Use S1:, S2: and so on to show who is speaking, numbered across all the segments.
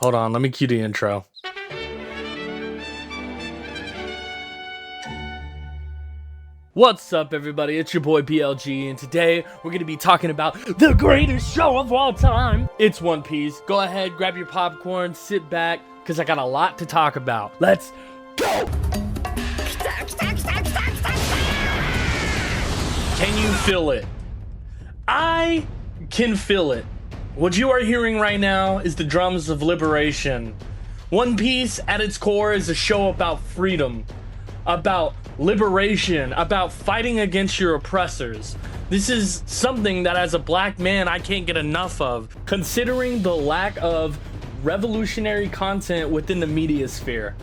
S1: Hold on, let me cue the intro. What's up, everybody? It's your boy BLG, and today we're going to be talking about the greatest show of all time. It's One Piece. Go ahead, grab your popcorn, sit back, because I got a lot to talk about. Let's go! Can you feel it? I can feel it. What you are hearing right now is the drums of liberation. One Piece, at its core, is a show about freedom, about liberation, about fighting against your oppressors. This is something that as a black man I can't get enough of, considering the lack of revolutionary content within the media sphere.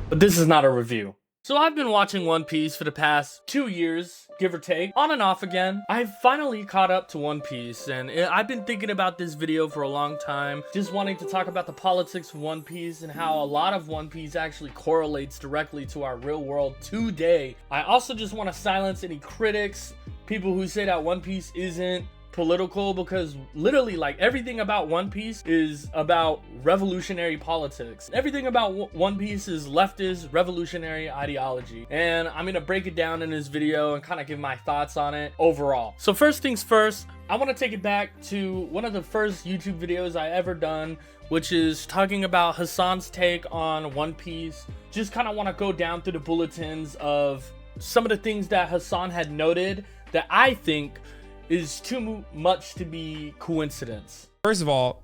S1: But this is not a review. So I've been watching One Piece for the past 2 years, give or take, on and off again. I've finally caught up to One Piece, and I've been thinking about this video for a long time, just wanting to talk about the politics of One Piece and how a lot of One Piece actually correlates directly to our real world today. I also just want to silence any critics, people who say that One Piece isn't political, because literally, like, everything about One Piece is about revolutionary politics. Everything about One Piece is leftist revolutionary ideology, and I'm gonna break it down in this video and kind of give my thoughts on it overall. So first things first, I want to take it back to one of the first YouTube videos I ever done, which is talking about Hassan's take on One Piece. Just kind of want to go down through the bulletins of some of the things that Hassan had noted that I think is too much to be coincidence.
S2: First of all,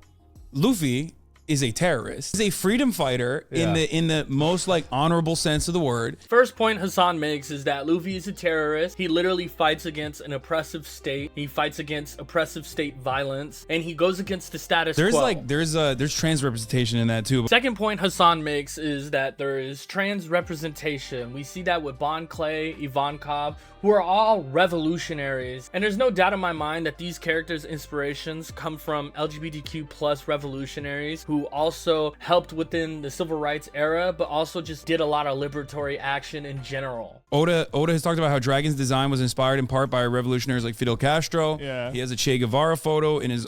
S2: Luffy is a terrorist. He's a freedom fighter in the most like honorable sense of the word.
S1: First point Hassan makes is that Luffy is a terrorist. He literally fights against an oppressive state. He fights against oppressive state violence, and he goes against the status quo.
S2: There's trans representation in that too.
S1: Second point Hassan makes is that there is trans representation. We see that with Bon Clay, Ivankov, who are all revolutionaries, and there's no doubt in my mind that these characters' inspirations come from LGBTQ plus revolutionaries who also helped within the civil rights era, but also just did a lot of liberatory action in general.
S2: Oda has talked about how Dragon's design was inspired in part by revolutionaries like Fidel Castro.
S3: Yeah.
S2: He has a Che Guevara photo in his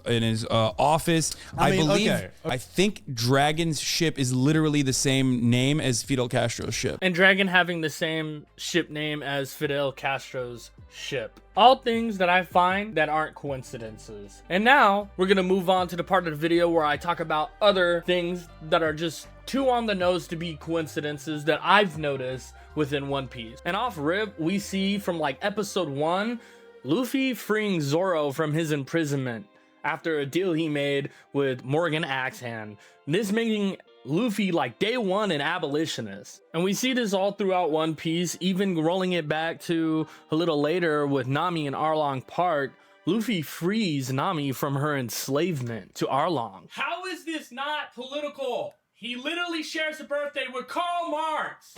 S2: office. I think Dragon's ship is literally the same name as Fidel Castro's ship.
S1: And Dragon having the same ship name as Fidel Castro's ship. All things that I find that aren't coincidences. And now we're gonna move on to the part of the video where I talk about other things that are just too on the nose to be coincidences that I've noticed within One Piece. And off rip, we see from like episode 1, Luffy freeing Zoro from his imprisonment after a deal he made with Morgan Axehand. This making Luffy like day one an abolitionist. And we see this all throughout One Piece, even rolling it back to a little later with Nami and Arlong Park. Luffy frees Nami from her enslavement to Arlong. How is this not political? He literally shares a birthday with Karl Marx.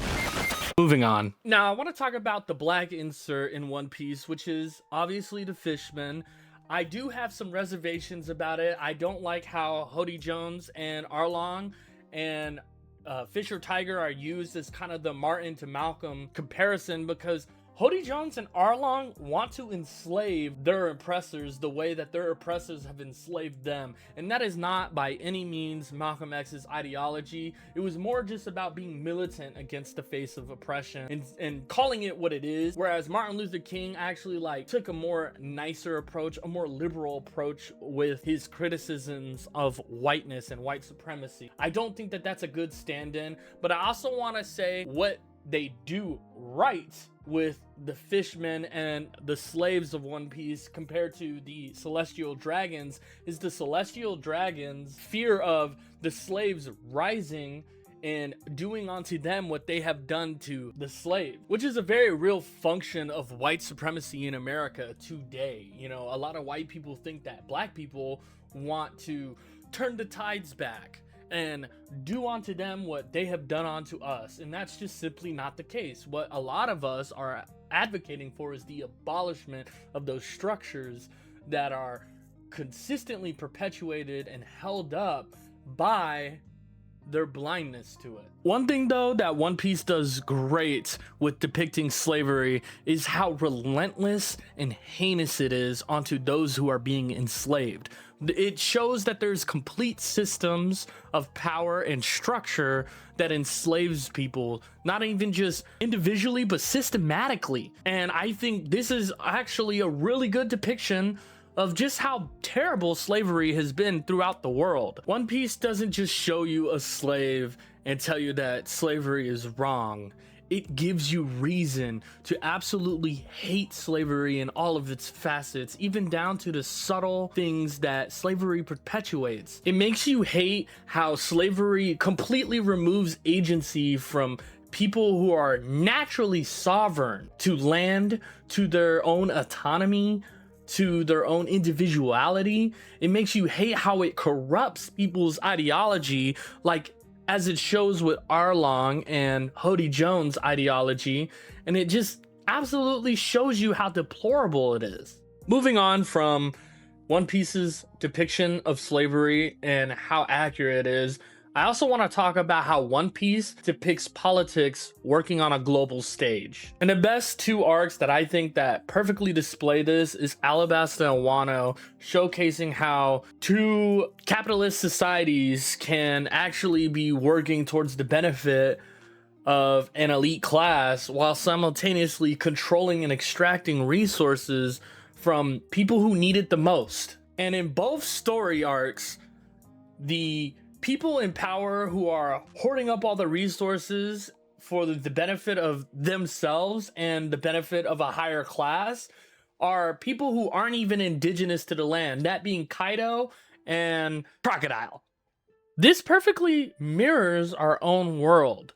S1: Moving on. Now I want to talk about the black insert in One Piece, which is obviously the Fishman. I do have some reservations about it. I don't like how Hody Jones and Arlong and Fisher Tiger are used as kind of the Martin to Malcolm comparison, because Hody Jones and Arlong want to enslave their oppressors the way that their oppressors have enslaved them. And that is not by any means Malcolm X's ideology. It was more just about being militant against the face of oppression and calling it what it is. Whereas Martin Luther King actually like took a more nicer approach, a more liberal approach with his criticisms of whiteness and white supremacy. I don't think that that's a good stand-in, but I also want to say what they do right with the fishmen and the slaves of One Piece compared to the Celestial Dragons is the Celestial Dragons' fear of the slaves rising and doing unto them what they have done to the slave, which is a very real function of white supremacy in America today. You know, a lot of white people think that black people want to turn the tides back and do unto them what they have done unto us, and that's just simply not the case. What a lot of us are advocating for is the abolishment of those structures that are consistently perpetuated and held up by their blindness to it. One thing though that One Piece does great with depicting slavery is how relentless and heinous it is onto those who are being enslaved. It shows that there's complete systems of power and structure that enslaves people, not even just individually, but systematically. And I think this is actually a really good depiction of just how terrible slavery has been throughout the world. One Piece doesn't just show you a slave and tell you that slavery is wrong. It gives you reason to absolutely hate slavery in all of its facets, even down to the subtle things that slavery perpetuates. It makes you hate how slavery completely removes agency from people who are naturally sovereign to land, to their own autonomy, to their own individuality. It makes you hate how it corrupts people's ideology, like as it shows with Arlong and Hody Jones' ideology, and it just absolutely shows you how deplorable it is. Moving on from One Piece's depiction of slavery and how accurate it is, I also want to talk about how One Piece depicts politics working on a global stage. And the best two arcs that I think that perfectly display this is Alabasta and Wano, showcasing how two capitalist societies can actually be working towards the benefit of an elite class while simultaneously controlling and extracting resources from people who need it the most. And in both story arcs, the people in power who are hoarding up all the resources for the benefit of themselves and the benefit of a higher class are people who aren't even indigenous to the land, that being Kaido and Crocodile. This perfectly mirrors our own world,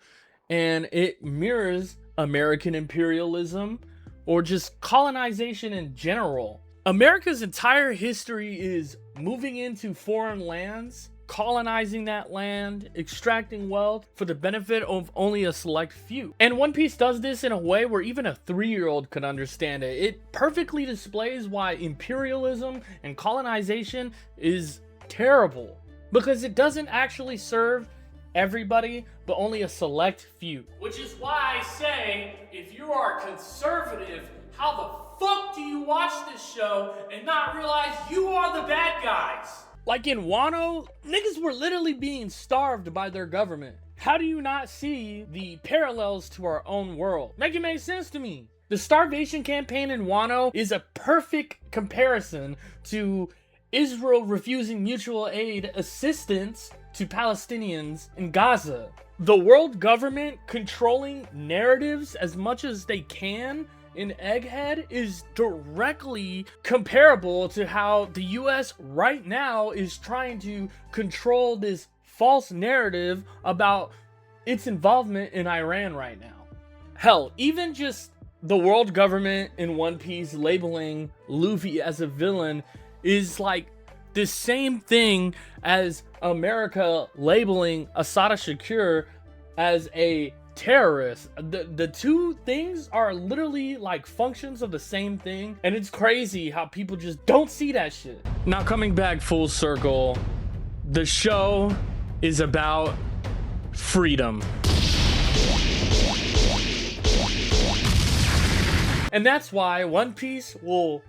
S1: and it mirrors American imperialism or just colonization in general. America's entire history is moving into foreign lands, colonizing that land, extracting wealth for the benefit of only a select few. And One Piece does this in a way where even a 3-year-old could understand it. It perfectly displays why imperialism and colonization is terrible, because it doesn't actually serve everybody, but only a select few. Which is why I say, if you are conservative, how the fuck do you watch this show and not realize you are the bad guys? Like in Wano, niggas were literally being starved by their government. How do you not see the parallels to our own world? Make it make sense to me. The starvation campaign in Wano is a perfect comparison to Israel refusing mutual aid assistance to Palestinians in Gaza. The world government controlling narratives as much as they can in Egghead is directly comparable to how the US right now is trying to control this false narrative about its involvement in Iran right now. Hell, even just the world government in One Piece labeling Luffy as a villain is like the same thing as America labeling Asada Shakur as a terrorist. The two things are literally like functions of the same thing, and it's crazy how people just don't see that shit. Now coming back full circle, the show is about freedom. And that's why One Piece will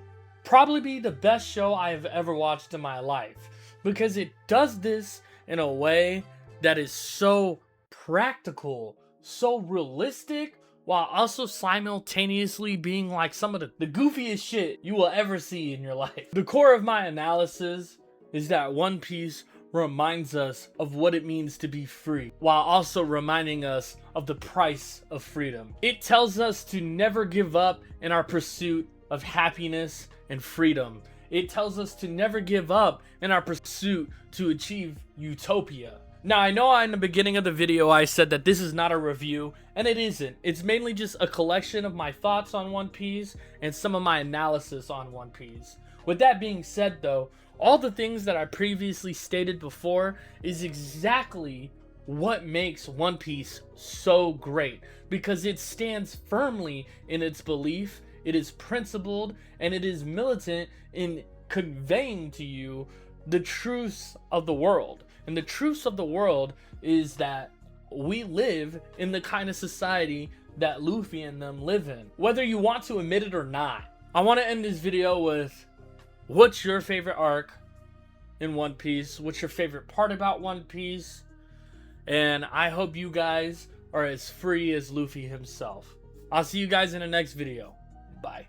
S1: probably be the best show I have ever watched in my life, because it does this in a way that is so practical, so realistic, while also simultaneously being like some of the goofiest shit you will ever see in your life. The core of my analysis is that One Piece reminds us of what it means to be free, while also reminding us of the price of freedom. It tells us to never give up in our pursuit of happiness and freedom. It tells us to never give up in our pursuit to achieve utopia. Now, I know in the beginning of the video I said that this is not a review, and it isn't. It's mainly just a collection of my thoughts on One Piece and some of my analysis on One Piece. With that being said though, all the things that I previously stated before is exactly what makes One Piece so great, because it stands firmly in its belief, it is principled, and it is militant in conveying to you the truths of the world. And the truths of the world is that we live in the kind of society that Luffy and them live in, whether you want to admit it or not. I want to end this video with, what's your favorite arc in One Piece? What's your favorite part about One Piece? And I hope you guys are as free as Luffy himself. I'll see you guys in the next video. Bye.